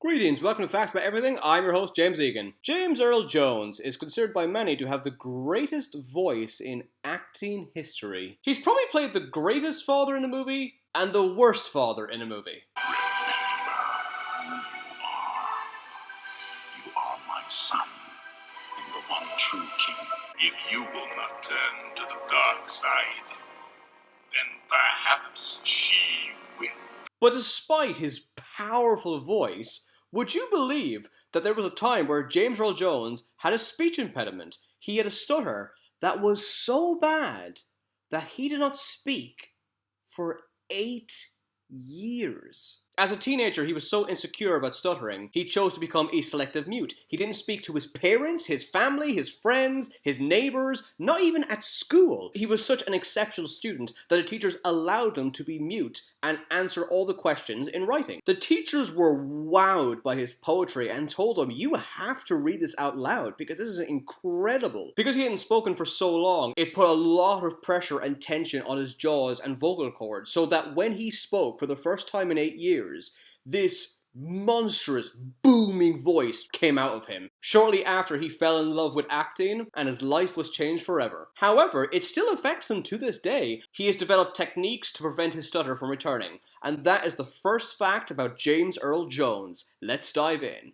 Greetings, welcome to Facts About Everything. I'm your host, James Egan. James Earl Jones is considered by many to have the greatest voice in acting history. He's probably played the greatest father in a movie and the worst father in a movie. Remember who you are. You are my son, and the one true king. If you will not turn to the dark side, then perhaps she will. But despite his powerful voice, would you believe that there was a time where James Earl Jones had a speech impediment? He had a stutter that was so bad that he did not speak for 8 years. As a teenager, he was so insecure about stuttering, he chose to become a selective mute. He didn't speak to his parents, his family, his friends, his neighbors, not even at school. He was such an exceptional student that the teachers allowed him to be mute and answer all the questions in writing. The teachers were wowed by his poetry and told him, "You have to read this out loud because this is incredible." Because he hadn't spoken for so long, it put a lot of pressure and tension on his jaws and vocal cords, so that when he spoke for the first time in 8 years, this monstrous, booming voice came out of him. Shortly after, he fell in love with acting, and his life was changed forever. However, it still affects him to this day. He has developed techniques to prevent his stutter from returning. And that is the first fact about James Earl Jones. Let's dive in.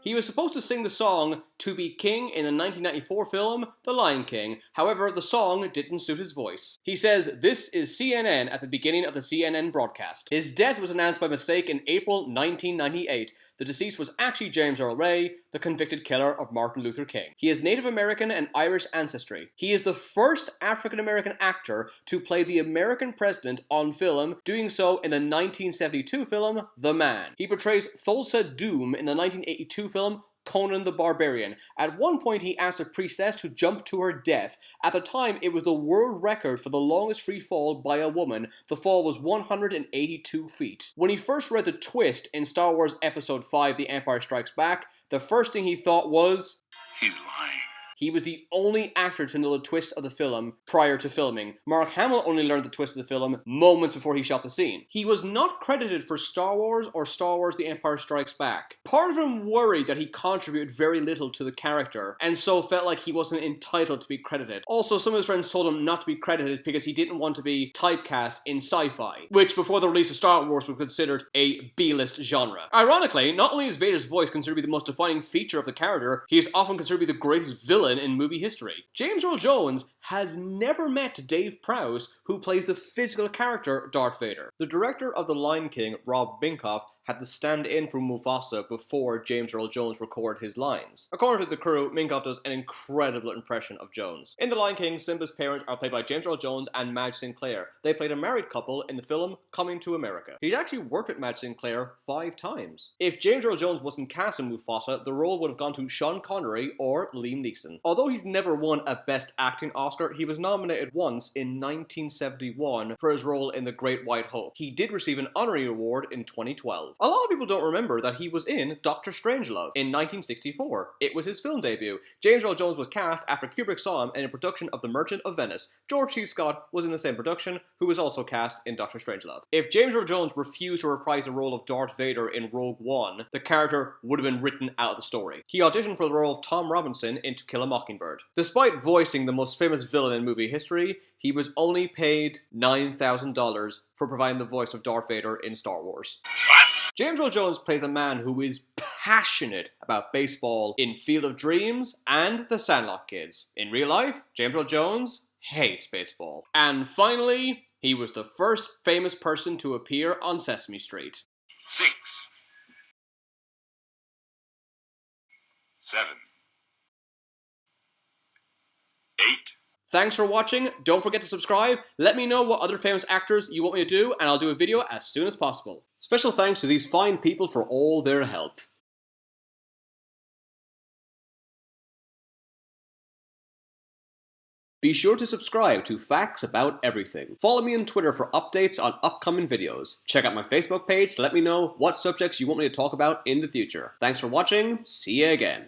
He was supposed to sing the song "To Be King" in the 1994 film The Lion King. However, the song didn't suit his voice. He says, "This is CNN" at the beginning of the CNN broadcast. His death was announced by mistake in April 1998. The deceased was actually James Earl Ray, the convicted killer of Martin Luther King. He has Native American and Irish ancestry. He is the first African American actor to play the American president on film, doing so in the 1972 film The Man. He portrays Thulsa Doom in the 1982 film Conan the Barbarian. At one point, he asked a priestess to jump to her death. At the time, it was the world record for the longest free fall by a woman. The fall was 182 feet. When he first read the twist in Star Wars Episode 5, The Empire Strikes Back, the first thing he thought was, He's lying. he was the only actor to know the twist of the film prior to filming. Mark Hamill only learned the twist of the film moments before he shot the scene. He was not credited for Star Wars or Star Wars The Empire Strikes Back. Part of him worried that he contributed very little to the character, and so felt like he wasn't entitled to be credited. Also, some of his friends told him not to be credited because he didn't want to be typecast in sci-fi, which before the release of Star Wars was considered a B-list genre. Ironically, not only is Vader's voice considered to be the most defining feature of the character, he is often considered to be the greatest villain in movie history. James Earl Jones has never met Dave Prowse, who plays the physical character Darth Vader. The director of The Lion King, Rob Minkoff, had to stand in for Mufasa before James Earl Jones recorded his lines. According to the crew, Minkoff does an incredible impression of Jones. In The Lion King, Simba's parents are played by James Earl Jones and Madge Sinclair. They played a married couple in the film Coming to America. He'd actually worked with Madge Sinclair 5 times. If James Earl Jones wasn't cast in Mufasa, the role would have gone to Sean Connery or Liam Neeson. Although he's never won a Best Acting Oscar, he was nominated once in 1971 for his role in The Great White Hope. He did receive an honorary award in 2012. A lot of people don't remember that he was in Dr. Strangelove in 1964. It was his film debut. James Earl Jones was cast after Kubrick saw him in a production of The Merchant of Venice. George C. Scott was in the same production, who was also cast in Dr. Strangelove. If James Earl Jones refused to reprise the role of Darth Vader in Rogue One, the character would have been written out of the story. He auditioned for the role of Tom Robinson in To Kill a Mockingbird. Despite voicing the most famous villain in movie history, he was only paid $9,000 for providing the voice of Darth Vader in Star Wars. James Earl Jones plays a man who is passionate about baseball in Field of Dreams and The Sandlot Kids. In real life, James Earl Jones hates baseball. And finally, he was the first famous person to appear on Sesame Street. 6, 7, 8. Thanks for watching. Don't forget to subscribe. Let me know what other famous actors you want me to do, and I'll do a video as soon as possible. Special thanks to these fine people for all their help. Be sure to subscribe to Facts About Everything. Follow me on Twitter for updates on upcoming videos. Check out my Facebook page to let me know what subjects you want me to talk about in the future. Thanks for watching, see you again.